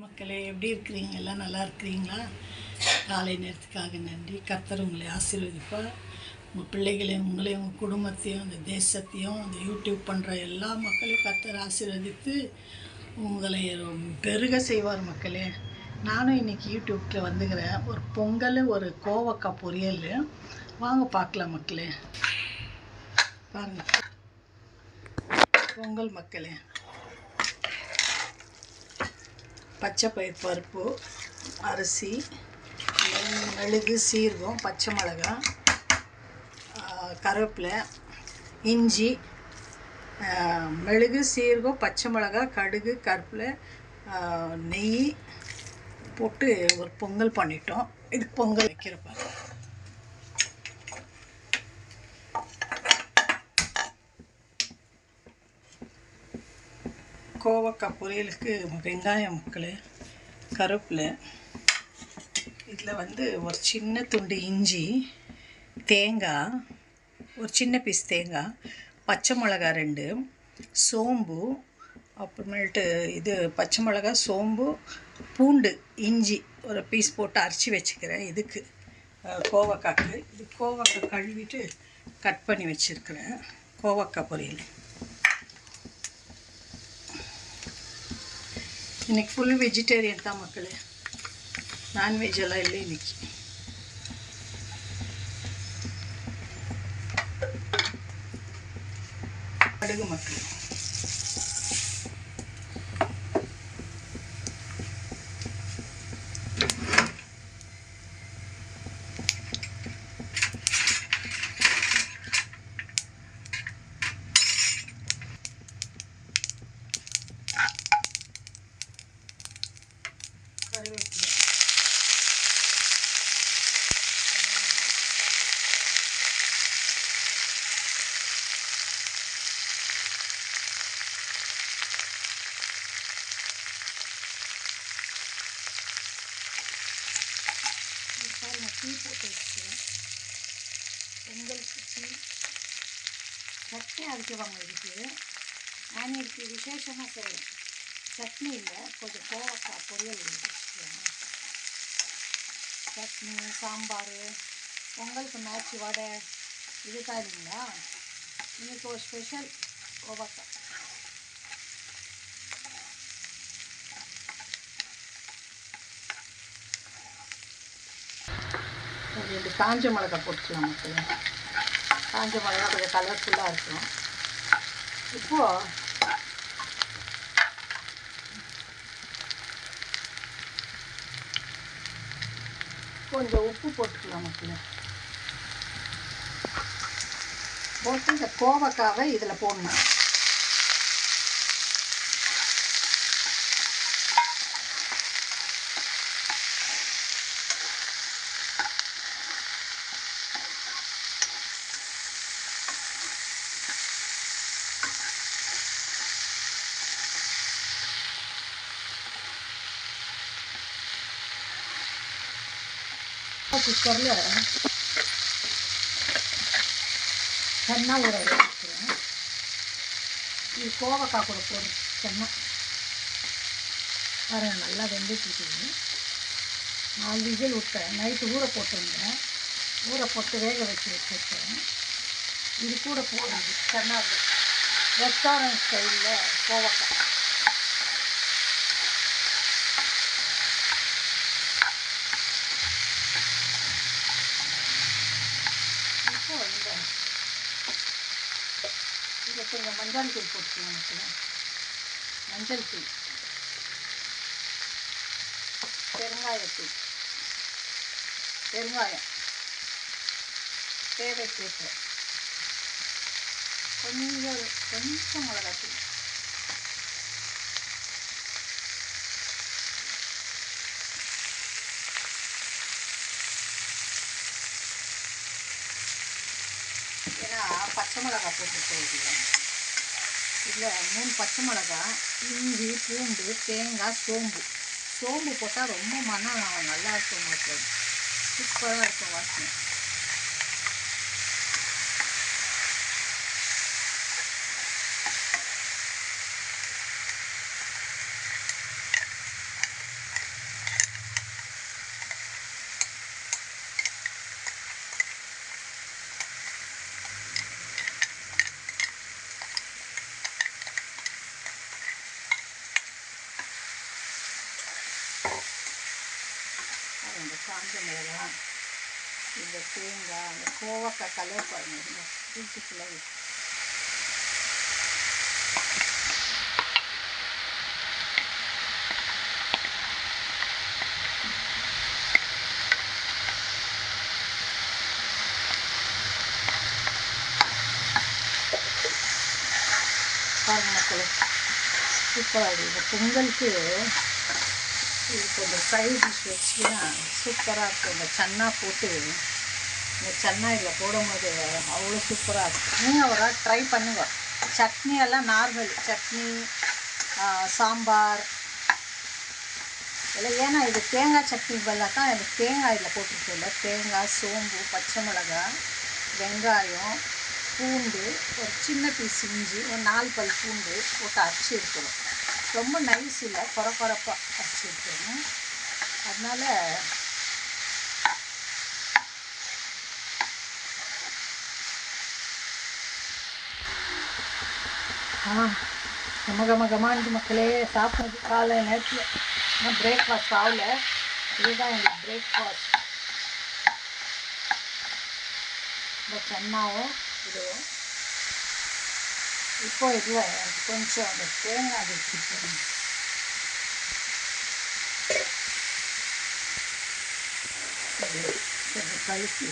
மக்களே எப்படி இருக்கிறீங்க? எல்லாம் நல்லா இருக்கிறீங்களா? காலை நேரத்துக்காக நன்றி. கர்த்தர் உங்களை ஆசீர்வதிப்பார். உங்கள் பிள்ளைகளையும் உங்களையும் உங்கள் குடும்பத்தையும் அந்த தேசத்தையும் அந்த யூடியூப் பண்ணுற எல்லா மக்களையும் கர்த்தர் ஆசீர்வதித்து உங்களை பெருக செய்வார். மக்களே, நானும் இன்றைக்கி யூடியூப்பில் வந்துக்கிறேன். ஒரு பொங்கல், ஒரு கோவக்காய் பொரியல். வாங்க பார்க்கலாம் மக்களே. பாருங்கள், பொங்கல் மக்களே. பச்சை பயிர் பருப்பு, அரிசி, மெழுகு, சீரகம், பச்சை மிளகாய், கருவேப்பிலை, இஞ்சி, மெழுகு, சீரகம், பச்சை மிளகாய், கடுகு, கருவேப்பிலை, நெய் போட்டு ஒரு பொங்கல் பண்ணிட்டோம். இது பொங்கல் வைக்கிறப்ப கோவக்காய் பொரியலுக்கு வெங்காயம் மக்களே, கருவேப்பிலை, இதில் ஒரு சின்ன துண்டு இஞ்சி, தேங்காய், ஒரு சின்ன பீஸ் தேங்காய், பச்சை மிளகா 2, சோம்பு, அப்புறமேட்டு இது பச்சை மிளகா, சோம்பு, பூண்டு, இஞ்சி ஒரு பீஸ் போட்டு அரைச்சி வச்சுக்கிறேன். இதுக்கு கோவக்காய்க்கு. இது கோவக்காய் கழுவிட்டு கட் பண்ணி வச்சுருக்கிறேன். கோவக்காய் பொரியல் இன்றைக்கி ஃபுல் வெஜிடேரியன் தான் மக்களே, நான்வெஜ் எல்லாம் இல்லை இன்றைக்கி. கடுகு மக்களே, கருவேப்பிலை, பாருங்கள், டீ போட்டு வச்சுக்கிறேன். பொங்கலுக்கு டீ, சட்னி அரைக்குவாங்க இதுக்கு. நான் இதுக்கு விசேஷமாக செய்கிறேன். சட்னி இல்லை, கொஞ்சம் கோவக்காய் பொரியல் வச்சுக்கிறேன். சட்னி, சாம்பார், பொங்கலுக்கு மேட்ச் வடை இது தான் இல்லைங்களா. இன்றைக்கி ஒரு ஸ்பெஷல் கோவக்காய். இது காஞ்ச மிளகாய் போட்டுக்கலாம் மக்கள். காஞ்ச மிளகாய் கொஞ்சம் கலர்ஃபுல்லாக இருக்கும். இப்போது கொஞ்சம் உப்பு போட்டுக்கலாம் மக்கள். போட்டு இந்த கோவக்காவை இதில் போடணும். குக்கரில் சென்னா ஊற வச்சுக்கிறேன். இது கோவக்காய் கூட போடும் சென்னா. பாருங்கள், நல்லா வெந்துட்டுருக்குது. 4 விசில் விட்டேன். நைட்டு ஊற போட்டுருந்தேன். ஊற போட்டு வேக வச்சு வச்சுருக்கேன். இது கூட போடுறது சென்னா ரெஸ்டாரண்ட் ஸ்டைலில் கோவக்காய். இதை கொஞ்சம் மஞ்சள் தூள் போட்டுக்கலாம் மக்கள். மஞ்சள் தூள், பெருங்காயத்தூள், பெருங்காயம் தேவைக்கேற்ற, கொஞ்சம் மிளகாத்தூள், ஏன்னா பச்சை மிளகாய் போட்டுருக்கோம். இதில் 3 பச்சை மிளகாய், இஞ்சி, பூண்டு, தேங்காய், சோம்பு போட்டால் ரொம்ப மனம் நல்லா இருக்கும் மக்கள். சூப்பராக இருக்கும் வாசனை. இந்த காஞ்ச மிளகாய், இந்த தேங்காய், அந்த கோவக்காய் கலர் பாருங்க, பியூட்டிஃபுல்லாக பாருங்க மக்களே, சூப்பராக இருக்குது. இந்த பொங்கலுக்கு இது கொஞ்சம் சைட் டிஷ் வச்சுன்னா சூப்பராக இருக்கும். இந்த சன்னா போட்டு, இந்த சன்னா இதில் போடும்போது அவ்வளோ சூப்பராக இருக்கும். நீங்கள் ஒரு ட்ரை பண்ணுங்க. சட்னி எல்லாம் நார்மல் சட்னி, சாம்பார் இல்லை. ஏன்னா இது தேங்காய் சட்னி பதிலாக எனக்கு தேங்காய் இதில் போட்டுருக்கோம்ல, தேங்காய், சோம்பு, பச்சை மிளகாய், வெங்காயம், பூண்டு, ஒரு சின்ன பீஸ் இஞ்சி, ஒரு 4 பல் பூண்டு போட்டு அரைச்சி எடுக்கணும். ரொம்ப நைஸ் இல்லை, குறப்பாக அரைச்சி எடுக்கணும். அதனால் கமகமகமானது மக்களே. சாப்பிட்றது காலை நேரத்தில் இன்னும் பிரேக்ஃபாஸ்ட் ஆகல. இதுதான் எங்களுக்கு பிரேக்ஃபாஸ்ட். இந்த சன்னாவும் இதுவும் இப்போ இதில் கொஞ்சம் அந்த தேங்காய் வச்சுக்கணும். கொஞ்சம் கழுக்கி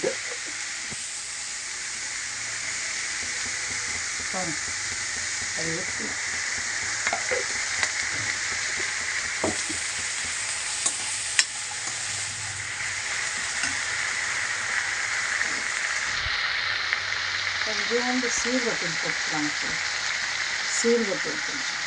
அது ஊற்றி கொஞ்சோண்டு சீரகத்தூள் போட்டுக்கலாம். சீரகத்தூள் கொஞ்சம்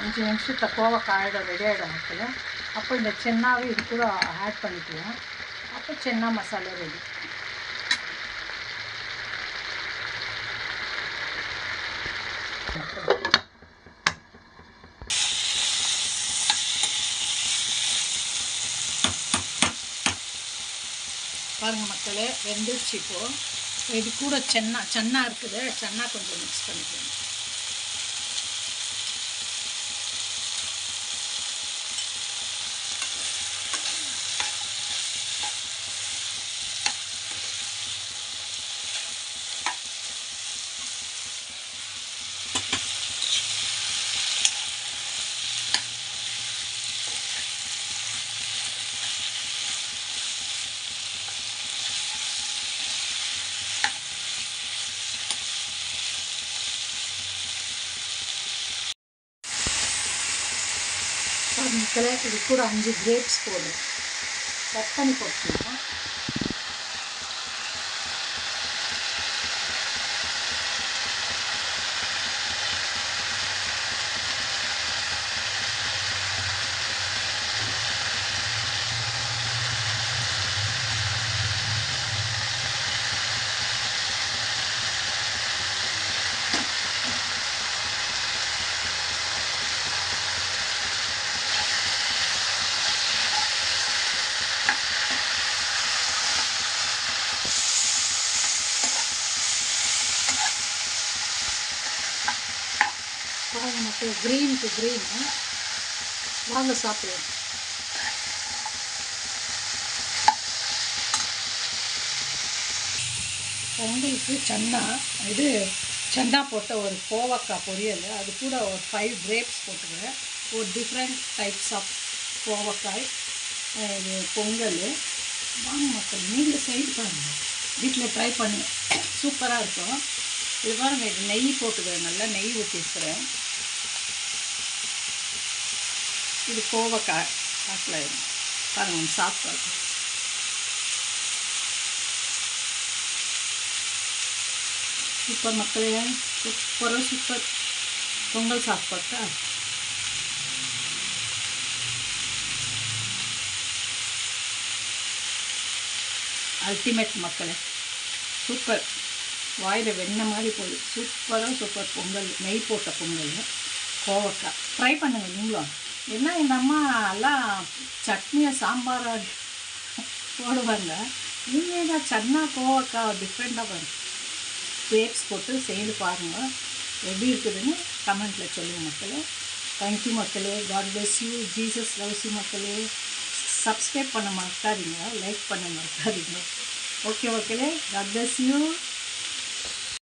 அஞ்சு நிமிஷத்தில் கோவக்காய் ரெடி ஆகிடும் மக்கள். அப்போ இந்த சென்னாவே இது கூட ஆட் பண்ணிக்குவோம். அப்போ சென்னா மசாலா ரெடி. பாருங்கள் மக்களே, வெந்துருச்சு. இப்போது இது கூட சன்னா இருக்குது, சன்னா கொஞ்சம் மிக்ஸ் பண்ணிக்கணும். மக்களே, இது கூட 5 கிரேப்ஸ் போடுறேன். கட் பண்ணி போட்டுக்கலாம். நமக்கு க்ரீனுக்கு க்ரீன் வாங்க சாப்பிடுவோம். பொங்கலுக்கு சன்னா போட்ட ஒரு கோவக்காய் பொரியல், அது கூட ஒரு 5 கிரேப்ஸ் போட்டுக்கிறேன். ஒரு டிஃப்ரெண்ட் டைப்ஸ் ஆஃப் கோவக்காய் இது பொங்கல். வாங்க மக்கள், நீங்களும் செய்து பாருங்கள், வீட்டில் ட்ரை பண்ணி சூப்பராக இருக்கும். இது பாருங்க, இது நெய் போட்டுக்கிறேன், நல்லா நெய் ஊற்றிக்கிறேன். இது கோவக்காய் ஆக்கில் பாருங்கள், சாப்பிட்டு சூப்பர் மக்களே, சூப்பர் பொங்கல் சாப்பிட்டா. அல்டிமேட் மக்களே, சூப்பர். வாயில் வெண்ணெய் மாதிரி போகுது. சூப்பர் பொங்கல், நெய் போட்ட பொங்கல், கோவக்காய். ட்ரை பண்ணுங்கள் நீங்களும். என்ன இந்த அம்மா எல்லாம் சட்னியை சாம்பாராக போடுவாங்க, நீங்கள் தான் சன்னா கோவக்காய் டிஃப்ரெண்ட்டாக பாருங்கள். கிரேப்ஸ் போட்டு செய்து பாருங்கள், எப்படி இருக்குதுன்னு கமெண்ட்டில் சொல்லுங்கள் மக்களே. தேங்க்யூ மக்களே. God bless you. Jesus loves you மக்களே. சப்ஸ்கிரைப் பண்ண மறக்காதீங்க, லைக் பண்ண மறக்காதீங்க. ஓகே மக்களே, காட் பிளஸ் யூ.